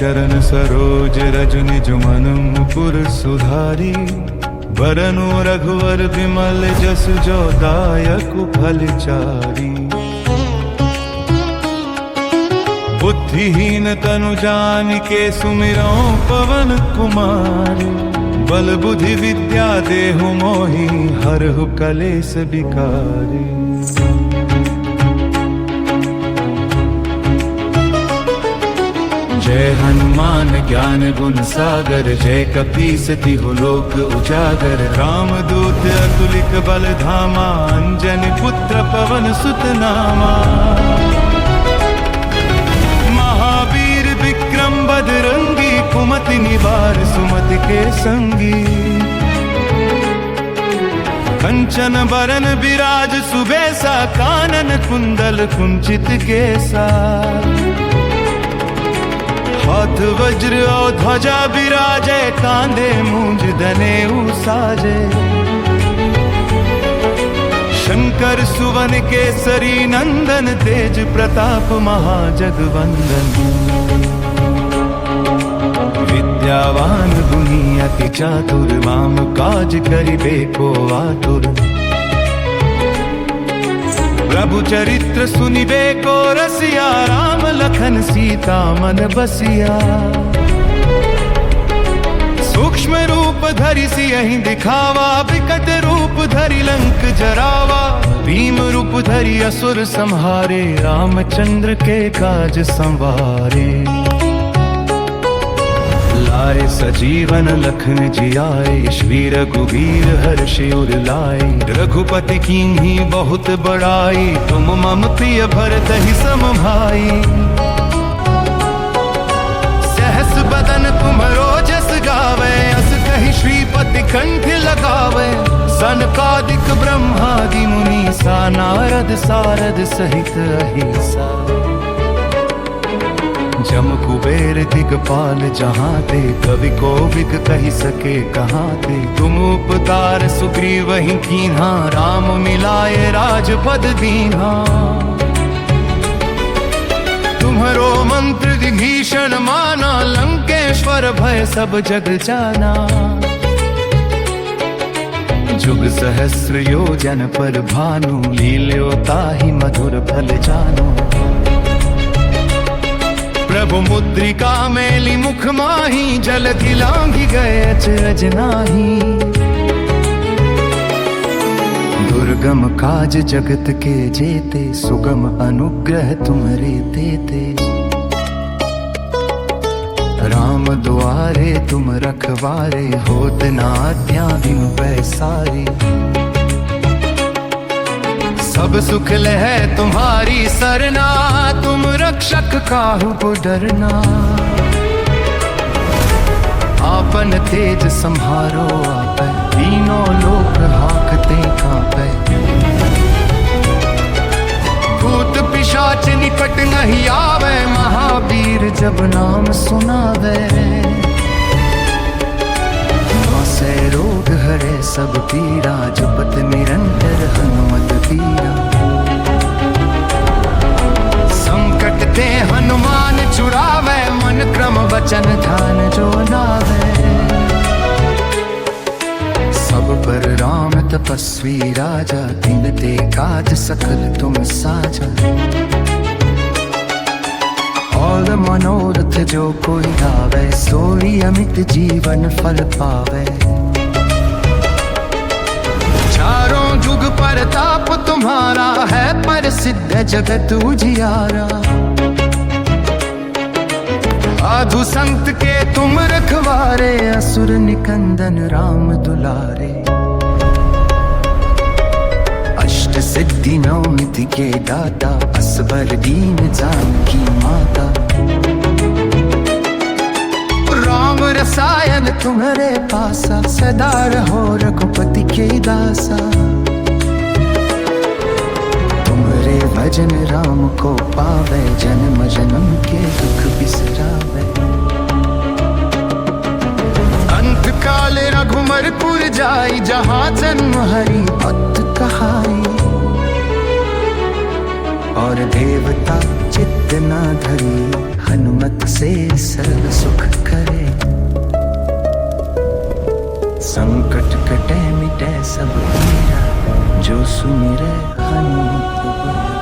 चरण सरोज रज निज मन मुकुर सुधारी। बरनु रघुवर विमल जस जो दायक फलचारी। बुद्धिहीन तनु जानिके सुमिरौ पवन कुमार। बल बुद्धि विद्या देहु मोहि हरहु कलेस बिकारी। जय हनुमान ज्ञान गुण सागर। जय कपीस तिहु लोक उजागर। रामदूत अतुलित बल धामा। अंजनी पुत्र पवन सुत नामा। महावीर विक्रम बजरंगी। कुमति निवार सुमति के संगी। कंचन बरन विराज सुबेसा। कानन कुंडल कुंचित केसा। हाथ वज्र और ध्वजा विराजे। कांधे मूंज दनेऊ साजे। शंकर सुवन केसरी नंदन। तेज प्रताप महाजगवंदन। विद्यावान गुणी अति चातुर। राम काज करिबे को आतुर। प्रभु चरित्र सुनिबे को रसिया। राम लखन सीता मन बसिया। सूक्ष्म रूप धरि सियहि दिखावा। विकट रूप धरि लंक जरावा। भीम रूप धरि असुर संहारे। रामचंद्र के काज संवारे। लाए सजीवन लखन जियाए। श्री रघुवीर हर्षि उर लाए। रघुपति कीन्ही बहुत बड़ाई। तुम मम प्रिय भरतहि सम भाई। सहस बदन तुम्हरो जस गावे। अस कहि श्रीपति कंठ लगावे। सनकादिक ब्रह्मादि मुनीसा। नारद सारद सहित अहिसा। जम कुबेर दिगपाल जहाँ ते। कवि कोविद कहि सके कहाँ ते। तुम उपकार सुग्रीवहि कीन्हा। राम मिलाए राजपद दीन्हा। तुम्हरो मंत्र विभीषण माना। लंकेश्वर भय सब जग जाना। जुग सहस्र योजन पर भानु। लील्यो ताहि मधुर फल जानु। प्रभु मुद्रिका मेली मुख माही। जलधि लांघि गए अचरज नाही। दुर्गम काज जगत के जेते। सुगम अनुग्रह तुम्हारे तेते। राम दुआरे तुम रखवारे। होत न आज्ञा बिनु पैसारे। सब सुख लह तुम्हारी सरना। तुम रक्षक काहू को डरना। आपन तेज संहारो आपै। तीनों लोक हाकते कांपै। भूत पिशाच निकट नहीं आवे। महावीर जब नाम सुनावे। नासै रोग हरे सब पीड़ा। जपत निरंतर हनुमत पीरा। संकट ते हनुमान छुड़ावे। मन क्रम वचन ध्यान जो लावे। सब पर राम तपस्वी राजा। तिनते काज सकल तुम साजा। और मनोरथ जो कोई गावे। सोई अमित जीवन फल पावे। चारों जुग परताप तुम्हारा है। प्रसिद्ध जगत उजियारा। साधु संत के तुम रखवारे। असुर निकंदन राम दुलारे। अष्ट सिद्धि नौ निधि के दाता। असबर दीन जानकी माता। राम रसायन तुम्हारे पासा। सदा रहो रघुपति के दासा। तुम्हारे भजन राम को पावे। जन्म जन्म के दुख बिसरावे। अंत काल रघुमरपुर जाई। जहाँ जन्म हरि भक्त कहाई। और देवता चित्त न धरी। हनुमान रहमत से सर्व सुख करे। संकट कटे मिटे सब पीरा, जो सुमिरे हनुमत बल।